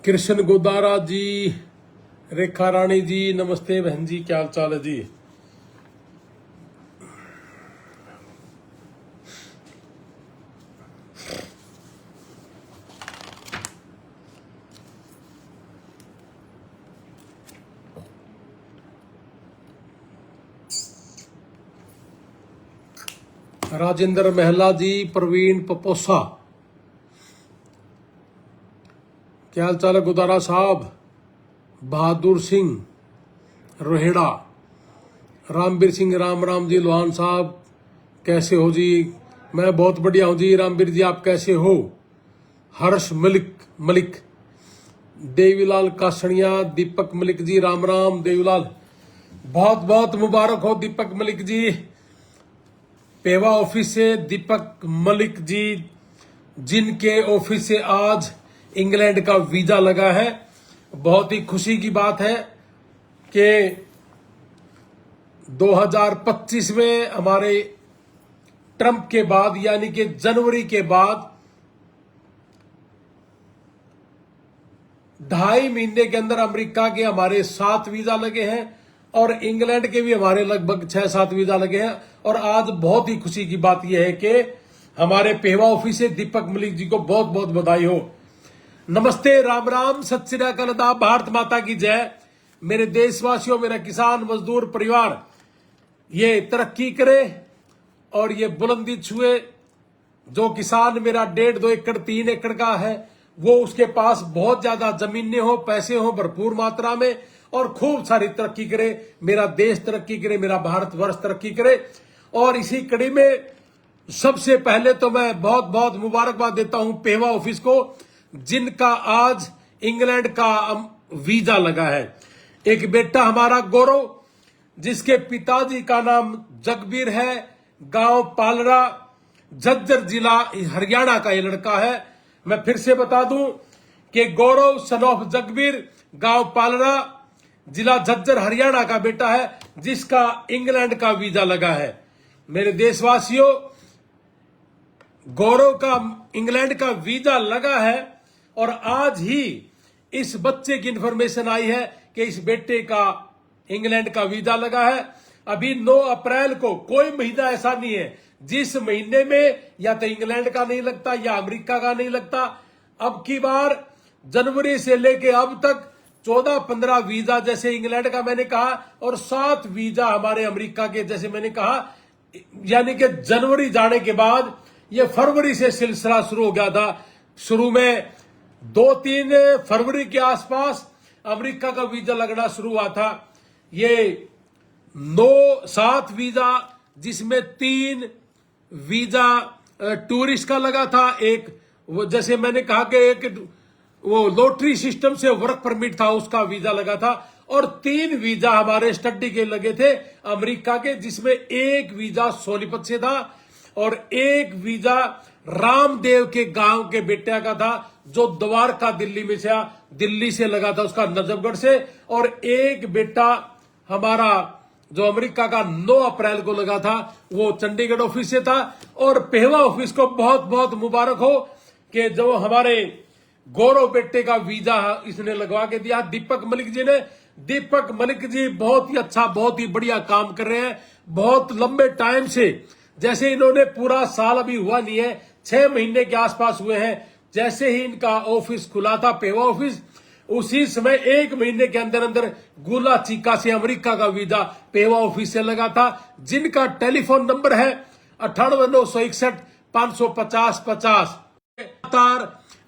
कृष्ण गोदारा जी, रेखा रानी जी, नमस्ते बहन जी, क्या हाल चाल है जी। राजेंद्र महला जी, प्रवीण पपोसा, क्या हाल चाल है गोदारा साहब। बहादुर सिंह रोहेड़ा, रामबीर सिंह, राम राम जी। लोहान साहब कैसे हो जी। मैं बहुत बढ़िया हूं जी। रामबीर जी आप कैसे हो। हर्ष मलिक, देवीलाल कासड़िया, दीपक मलिक जी, राम राम देवीलाल। बहुत बहुत मुबारक हो दीपक मलिक जी। पेवा ऑफिस से दीपक मलिक जी, जिनके ऑफिस से आज इंग्लैंड का वीजा लगा है। बहुत ही खुशी की बात है कि 2025 में हमारे ट्रंप के बाद यानी कि जनवरी के बाद 2.5 महीने के अंदर अमेरिका के हमारे 7 वीजा लगे हैं और इंग्लैंड के भी हमारे लगभग 6-7 वीजा लगे हैं। और आज बहुत ही खुशी की बात यह है कि हमारे पेवा ऑफिस से दीपक मलिक जी को बहुत बहुत बधाई हो। नमस्ते, राम राम, सत श्री अकाल, आदाब, भारत माता की जय। मेरे देशवासियों, मेरा किसान मजदूर परिवार ये तरक्की करे और ये बुलंदी छुए। जो किसान मेरा 1.5-2 एकड़ 3 एकड़ का है, वो उसके पास बहुत ज्यादा जमीनें हो, पैसे हो भरपूर मात्रा में और खूब सारी तरक्की करे। मेरा देश तरक्की करे, मेरा भारतवर्ष तरक्की करे। और इसी कड़ी में सबसे पहले तो मैं बहुत बहुत मुबारकबाद देता हूं पेवा ऑफिस को, जिनका आज इंग्लैंड का वीजा लगा है। एक बेटा हमारा गौरव, जिसके पिताजी का नाम जगबीर है, गांव पालरा, झज्जर जिला हरियाणा का ये लड़का है। मैं फिर से बता दूं कि गौरव सन ऑफ जगबीर, गांव पालरा, जिला झज्जर हरियाणा का बेटा है, जिसका इंग्लैंड का वीजा लगा है। मेरे देशवासियों, गौरव का इंग्लैंड का वीजा लगा है और आज ही इस बच्चे की इंफॉर्मेशन आई है कि इस बेटे का इंग्लैंड का वीजा लगा है। अभी 9 अप्रैल को, कोई महीना ऐसा नहीं है जिस महीने में या तो इंग्लैंड का नहीं लगता या अमेरिका का नहीं लगता। अब की बार जनवरी से लेके अब तक 14-15 वीजा, जैसे इंग्लैंड का मैंने कहा, और 7 वीजा हमारे अमेरिका के, जैसे मैंने कहा। यानी कि जनवरी जाने के बाद ये फरवरी से सिलसिला शुरू हो गया था। शुरू में 2-3 फरवरी के आसपास अमेरिका का वीजा लगना शुरू हुआ था। ये 7 वीजा, जिसमें 3 वीजा टूरिस्ट का लगा था, एक वो जैसे मैंने कहा कि एक वो लॉटरी सिस्टम से वर्क परमिट था, उसका वीजा लगा था, और 3 वीजा हमारे स्टडी के लगे थे अमेरिका के, जिसमें एक वीजा सोनीपत से था और एक वीजा रामदेव के गांव के बेटे का था, जो द्वारका दिल्ली से लगा था, उसका नजफगढ़ से। और एक बेटा हमारा जो अमेरिका का 9 अप्रैल को लगा था, वो चंडीगढ़ ऑफिस से था। और पेवा ऑफिस को बहुत बहुत मुबारक हो कि जो हमारे गौरव बेटे का वीजा इसने लगवा के दिया, दीपक मलिक जी ने। दीपक मलिक जी बहुत ही अच्छा, बहुत ही बढ़िया काम कर रहे हैं। बहुत लंबे टाइम से, जैसे इन्होंने पूरा साल अभी हुआ नहीं है, 6 महीने के आसपास हुए हैं, जैसे ही इनका ऑफिस खुला था पेवा ऑफिस, उसी समय 1 महीने के अंदर अंदर गुला चीका से अमेरिका का वीजा पेवा ऑफिस से लगा था, जिनका टेलीफोन नंबर है 9891 550 50।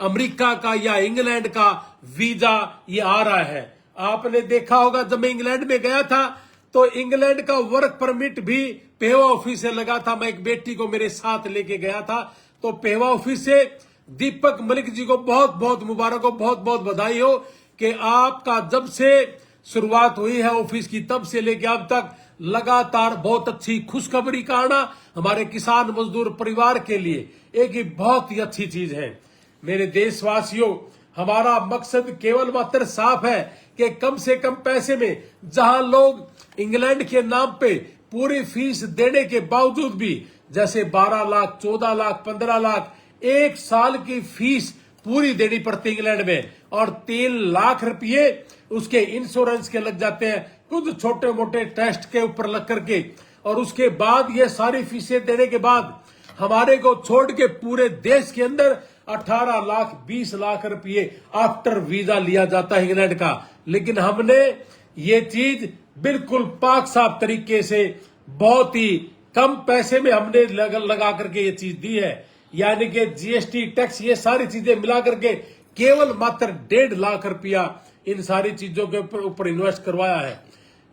अमेरिका का या इंग्लैंड का वीजा ये आ रहा है। आपने देखा होगा, जब मैं इंग्लैंड में गया था तो इंग्लैंड का वर्क परमिट भी पेवा ऑफिस से लगा था। मैं एक बेटी को मेरे साथ लेके गया था। तो पेवा ऑफिस से दीपक मलिक जी को बहुत बहुत मुबारक हो, बहुत बहुत बधाई हो कि आपका जब से शुरुआत हुई है ऑफिस की, तब से लेके अब तक लगातार बहुत अच्छी खुशखबरी का आना हमारे किसान मजदूर परिवार के लिए एक ही बहुत ही अच्छी चीज है। मेरे देशवासियों, हमारा मकसद केवल मात्र साफ है कि कम से कम पैसे में, जहां लोग इंग्लैंड के नाम पे पूरी फीस देने के बावजूद भी, जैसे 12 लाख, 14 लाख, 15 लाख, 1 साल की फीस पूरी देनी पड़ती इंग्लैंड में, और 3 लाख रुपये उसके इंश्योरेंस के लग जाते हैं, कुछ छोटे मोटे टेस्ट के ऊपर लग करके। और उसके बाद ये सारी फीसें देने के बाद हमारे को छोड़ के पूरे देश के अंदर 18 लाख 20 लाख रुपये आफ्टर वीजा लिया जाता है इंग्लैंड का। लेकिन हमने ये चीज बिल्कुल पाक साफ तरीके से बहुत ही कम पैसे में हमने लगा करके ये चीज दी है, यानी कि जीएसटी टैक्स ये सारी चीजें मिला करके केवल मात्र 1.5 लाख रुपया इन सारी चीजों के ऊपर इन्वेस्ट करवाया है।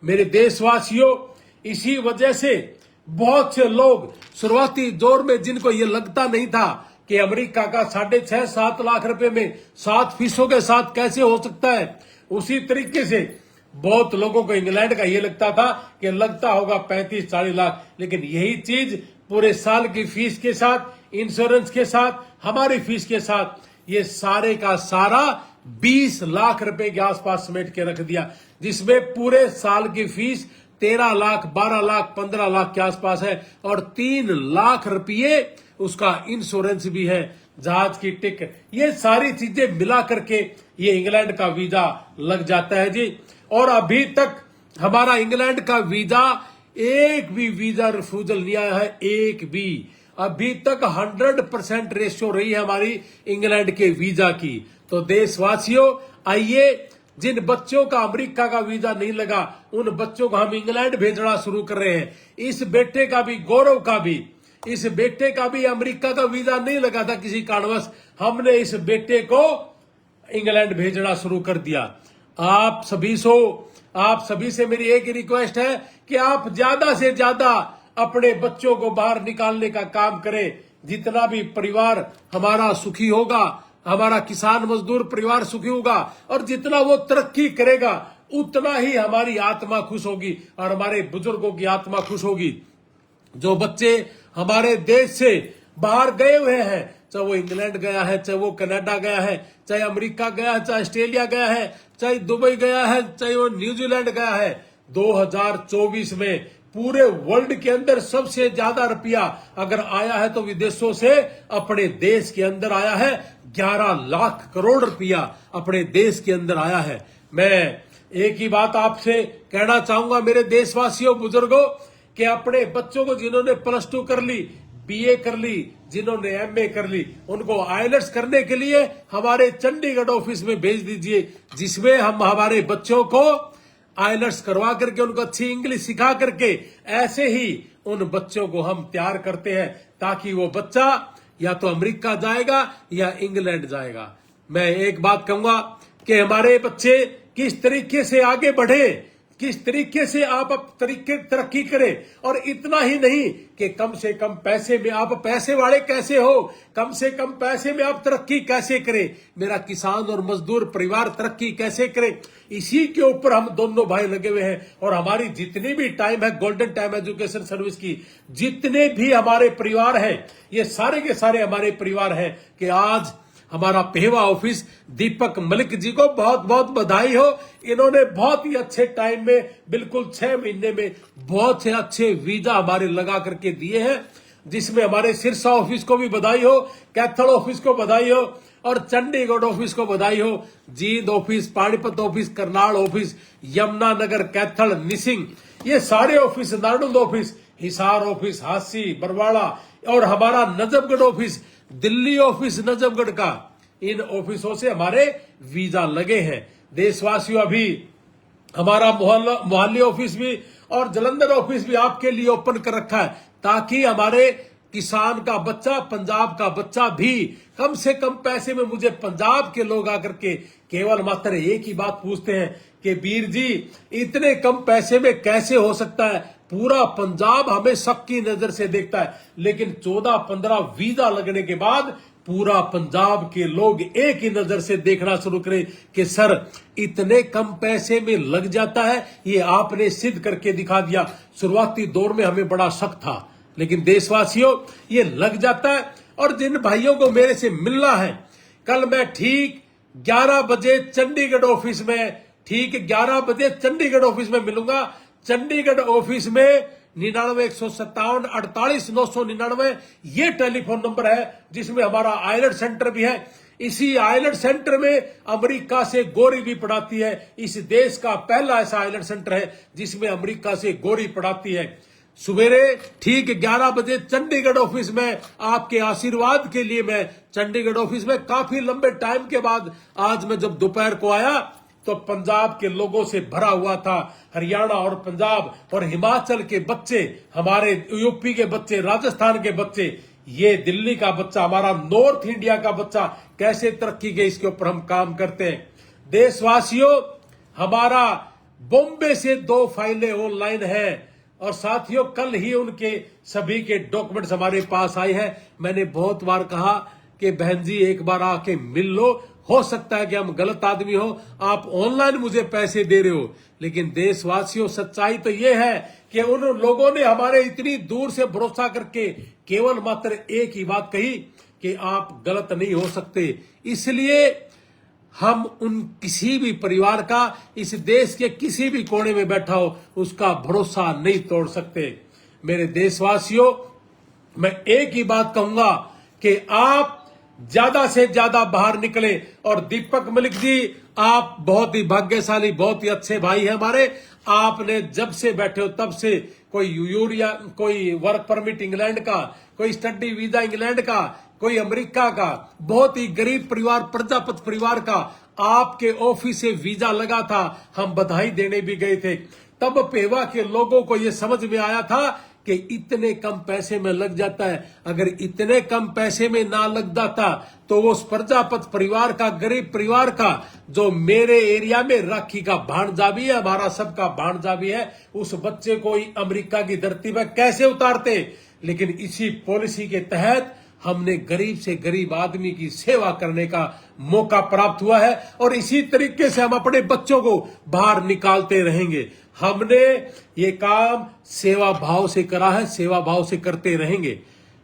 मेरे देशवासियों, इसी वजह से बहुत से लोग शुरुआती दौर में जिनको ये लगता नहीं था कि अमेरिका का 6.5-7 लाख रुपए में 7% के साथ कैसे हो सकता है, उसी तरीके से बहुत लोगों को इंग्लैंड का ये लगता था कि लगता होगा 35-40 लाख। लेकिन यही चीज पूरे साल की फीस के साथ, इंश्योरेंस के साथ, हमारी फीस के साथ, ये सारे का सारा 20 लाख रुपए के आसपास समेट के रख दिया, जिसमें पूरे साल की फीस 13 लाख 12 लाख 15 लाख के आसपास है और 3 लाख रुपये उसका इंश्योरेंस भी है, जहाज की टिकट, ये सारी चीजें मिला करके ये इंग्लैंड का वीजा लग जाता है जी। और अभी तक हमारा इंग्लैंड का वीजा एक भी वीजा रिफ्यूजल नहीं आया है, एक भी। अभी तक 100% रेशियो रही है हमारी इंग्लैंड के वीजा की। तो देशवासियों, आइए, जिन बच्चों का अमेरिका का वीजा नहीं लगा उन बच्चों को हम इंग्लैंड भेजना शुरू कर रहे हैं। इस बेटे का भी, गौरव का भी, इस बेटे का भी अमेरिका का वीजा नहीं लगा था किसी कारणवश, हमने इस बेटे को इंग्लैंड भेजना शुरू कर दिया। आप सभी से मेरी एक ही रिक्वेस्ट है कि आप ज्यादा से ज्यादा अपने बच्चों को बाहर निकालने का काम करें। जितना भी परिवार हमारा सुखी होगा, हमारा किसान मजदूर परिवार सुखी होगा, और जितना वो तरक्की करेगा उतना ही हमारी आत्मा खुश होगी और हमारे बुजुर्गों की आत्मा खुश होगी। जो बच्चे हमारे देश से बाहर गए हुए हैं, चाहे वो इंग्लैंड गया है, चाहे वो कनाडा गया है, चाहे अमेरिका गया है, चाहे ऑस्ट्रेलिया गया है, चाहे दुबई गया है, चाहे वो न्यूजीलैंड गया है, 2024 में पूरे वर्ल्ड के अंदर सबसे ज्यादा रुपया अगर आया है तो विदेशों से अपने देश के अंदर आया है। 11 लाख करोड़ रुपया अपने देश के अंदर आया है। मैं एक ही बात आपसे कहना चाहूंगा मेरे देशवासियों, बुजुर्गों, कि अपने बच्चों को जिन्होंने +2 कर ली, बीए कर ली, जिन्होंने एमए कर ली, उनको आईएलटीएस करने के लिए हमारे चंडीगढ़ ऑफिस में भेज दीजिए, जिसमें हम हमारे बच्चों को आईएलटीएस करवा करके उनको अच्छी इंग्लिश सिखा करके ऐसे ही उन बच्चों को हम तैयार करते हैं, ताकि वो बच्चा या तो अमेरिका जाएगा या इंग्लैंड जाएगा। मैं एक बात कहूंगा कि हमारे बच्चे किस तरीके से आगे बढ़े, किस तरीके से आप तरक्की करें, और इतना ही नहीं कि कम से कम पैसे में आप पैसे वाले कैसे हो, कम से कम पैसे में आप तरक्की कैसे करें, मेरा किसान और मजदूर परिवार तरक्की कैसे करे, इसी के ऊपर हम दोनों भाई लगे हुए हैं। और हमारी जितनी भी टाइम है गोल्डन टाइम एजुकेशन सर्विस की, जितने भी हमारे परिवार हैं, ये सारे के सारे हमारे परिवार हैं कि आज हमारा पेहवा ऑफिस दीपक मलिक जी को बहुत बहुत बधाई हो। इन्होंने बहुत ही अच्छे टाइम में, बिल्कुल 6 महीने में बहुत से अच्छे वीजा हमारे लगा करके दिए हैं, जिसमें हमारे सिरसा ऑफिस को भी बधाई हो, कैथल ऑफिस को बधाई हो, और चंडीगढ़ ऑफिस को बधाई हो, Jind office, Panipat office, Karnal office, Yamunanagar, Kaithal, Nissing, ये सारे office, Narnaund office, Hisar office, Hansi, Barwala, और हमारा नजफगढ़ ऑफिस, दिल्ली ऑफिस नजफगढ़ का, इन ऑफिसों से हमारे वीजा लगे हैं। देशवासियों, अभी हमारा मोहाली ऑफिस भी और जलंधर ऑफिस भी आपके लिए ओपन कर रखा है, ताकि हमारे किसान का बच्चा, पंजाब का बच्चा भी कम से कम पैसे में, मुझे पंजाब के लोग आकर के केवल मात्र एक ही बात पूछते हैं कि वीर जी इतने कम पैसे में कैसे हो सकता है, पूरा पंजाब हमें सबकी नजर से देखता है, लेकिन 14-15 वीजा लगने के बाद पूरा पंजाब के लोग एक ही नजर से देखना शुरू करें कि सर इतने कम पैसे में लग जाता है, ये आपने सिद्ध करके दिखा दिया। शुरुआती दौर में हमें बड़ा शक था, लेकिन देशवासियों ये लग जाता है। और जिन भाइयों को मेरे से मिलना है, कल मैं ठीक 11 बजे चंडीगढ़ ऑफिस में, ठीक 11 बजे चंडीगढ़ ऑफिस में मिलूंगा। चंडीगढ़ ऑफिस में 99-157-48-999 ये टेलीफोन नंबर है, जिसमें हमारा आईएलटीएस सेंटर भी है। इसी आइलैंड सेंटर में अमेरिका से गोरी भी पढ़ाती है। इस देश का पहला ऐसा आइलैंड सेंटर है जिसमें अमेरिका से गोरी पढ़ाती है। सवेरे ठीक 11 बजे चंडीगढ़ ऑफिस में आपके आशीर्वाद के लिए मैं चंडीगढ़ ऑफिस में काफी लंबे टाइम के बाद आज मैं जब दोपहर को आया तो पंजाब के लोगों से भरा हुआ था। हरियाणा और पंजाब और हिमाचल के बच्चे, हमारे यूपी के बच्चे, राजस्थान के बच्चे, ये दिल्ली का बच्चा, हमारा नॉर्थ इंडिया का बच्चा कैसे तरक्की के इसके ऊपर हम काम करते हैं। देशवासियों, हमारा बॉम्बे से 2 फाइलें ऑनलाइन हैं और साथियों कल ही उनके सभी के डॉक्यूमेंट्स हमारे पास आए हैं। मैंने बहुत बार कहा कि बहन जी एक बार आके मिल लो, हो सकता है कि हम गलत आदमी हो, आप ऑनलाइन मुझे पैसे दे रहे हो, लेकिन देशवासियों सच्चाई तो ये है कि उन लोगों ने हमारे इतनी दूर से भरोसा करके केवल मात्र एक ही बात कही कि आप गलत नहीं हो सकते। इसलिए हम उन किसी भी परिवार का, इस देश के किसी भी कोने में बैठा हो, उसका भरोसा नहीं तोड़ सकते। मेरे देशवासियों, मैं एक ही बात कहूंगा कि आप ज्यादा से ज्यादा बाहर निकले। और दीपक मलिक जी, आप बहुत ही भाग्यशाली, बहुत ही अच्छे भाई हैं हमारे। आपने जब से बैठे हो तब से कोई वर्क परमिट इंग्लैंड का, कोई स्टडी वीजा इंग्लैंड का, कोई अमेरिका का, बहुत ही गरीब परिवार, प्रजापति परिवार का आपके ऑफिस से वीजा लगा था। हम बधाई देने भी गए थे। तब पेवा के लोगों को यह समझ में आया था कि इतने कम पैसे में लग जाता है। अगर इतने कम पैसे में ना लग जाता तो वो उस प्रजापति परिवार का, गरीब परिवार का, जो मेरे एरिया में राखी का भांजा भी है, हमारा सबका भांजा भी है, उस बच्चे को ही अमेरिका की धरती पर कैसे उतारते। लेकिन इसी पॉलिसी के तहत हमने गरीब से गरीब आदमी की सेवा करने का मौका प्राप्त हुआ है और इसी तरीके से हम अपने बच्चों को बाहर निकालते रहेंगे। हमने ये काम सेवा भाव से करा है, सेवा भाव से करते रहेंगे।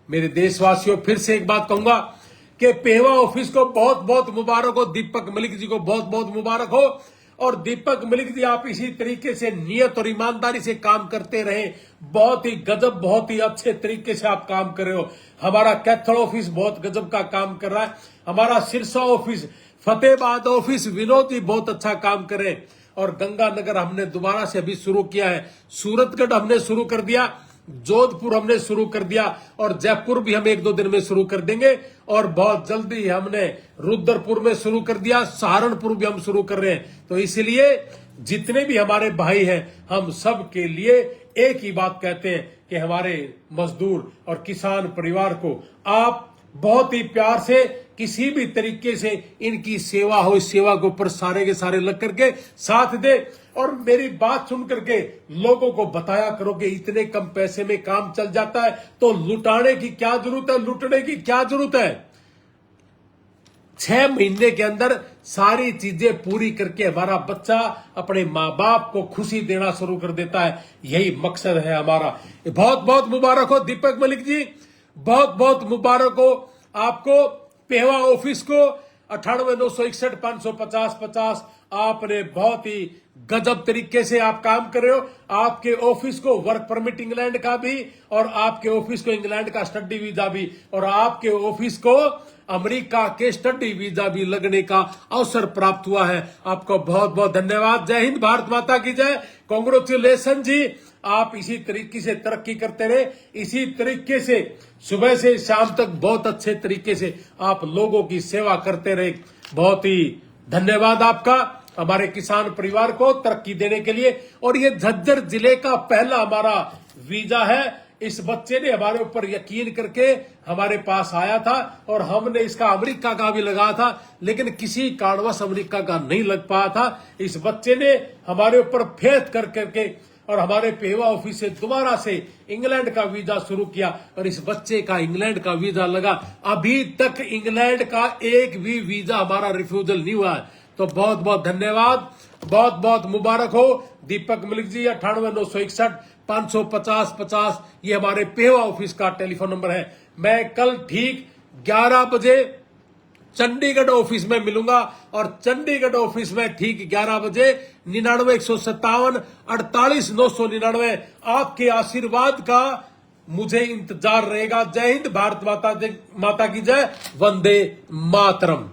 मेरे देशवासियों, फिर से एक बात कहूंगा कि पेवा ऑफिस को बहुत बहुत मुबारक हो, दीपक मलिक जी को बहुत बहुत मुबारक हो। और दीपक मलिक जी, आप इसी तरीके से नियत और ईमानदारी से काम करते रहे। बहुत ही गजब, बहुत ही अच्छे तरीके से आप काम कर रहे हो। हमारा कैथल ऑफिस बहुत गजब का काम कर रहा है। हमारा सिरसा ऑफिस, फतेहाबाद ऑफिस, विनोद जी बहुत अच्छा काम कर रहे हैं। और गंगानगर हमने दोबारा से अभी शुरू किया है। सूरतगढ़ हमने शुरू कर दिया, जोधपुर हमने शुरू कर दिया और जयपुर भी हम 1-2 दिन में शुरू कर देंगे। और बहुत जल्दी हमने रुद्रपुर में शुरू कर दिया, सहारनपुर भी हम शुरू कर रहे हैं। तो इसलिए जितने भी हमारे भाई हैं, हम सब के लिए एक ही बात कहते हैं कि हमारे मजदूर और किसान परिवार को आप बहुत ही प्यार से, किसी भी तरीके से इनकी सेवा हो, इस सेवा के ऊपर सारे के सारे लग करके साथ दे। और मेरी बात सुन करके लोगों को बताया करो कि इतने कम पैसे में काम चल जाता है, तो लुटाने की क्या जरूरत है, लुटने की क्या जरूरत है। 6 महीने के अंदर सारी चीजें पूरी करके हमारा बच्चा अपने माँ बाप को खुशी देना शुरू कर देता है। यही मकसद है हमारा। बहुत बहुत मुबारक हो दीपक मलिक जी, बहुत बहुत मुबारक हो आपको, पेवा ऑफिस को 9891655050। आपने बहुत ही गजब तरीके से आप काम कर रहे हो। आपके ऑफिस को वर्क परमिट इंग्लैंड का भी, और आपके ऑफिस को इंग्लैंड का स्टडी वीजा भी, और आपके ऑफिस को अमेरिका के स्टडी वीजा भी लगने का अवसर प्राप्त हुआ है। आपको बहुत बहुत धन्यवाद। जय हिंद, भारत माता की जय। कांग्रेचुलेशन जी, आप इसी तरीके से तरक्की करते रहे, इसी तरीके से सुबह से शाम तक बहुत अच्छे तरीके से आप लोगों की सेवा करते रहे। बहुत ही धन्यवाद आपका, हमारे किसान परिवार को तरक्की देने के लिए। और ये झज्जर जिले का पहला हमारा वीजा है। इस बच्चे ने हमारे ऊपर यकीन करके हमारे पास आया था और हमने इसका अमेरिका का भी लगाया था, लेकिन किसी कारणवश अमेरिका का नहीं लग पाया था। इस बच्चे ने हमारे ऊपर फेथ कर करके और हमारे पेवा ऑफिस से दोबारा से इंग्लैंड का वीजा शुरू किया और इस बच्चे का इंग्लैंड का वीजा लगा। अभी तक इंग्लैंड का एक भी वीजा हमारा रिफ्यूजल नहीं हुआ है। तो बहुत बहुत धन्यवाद, बहुत बहुत मुबारक हो दीपक मलिक जी। 9891655050 ये हमारे पेवा ऑफिस का टेलीफोन नंबर है। मैं कल ठीक 11 बजे चंडीगढ़ ऑफिस में मिलूंगा और चंडीगढ़ ऑफिस में ठीक 11 बजे 99-157-48-999 आपके आशीर्वाद का मुझे इंतजार रहेगा। जय हिंद, भारत माता की जय, वंदे मातरम।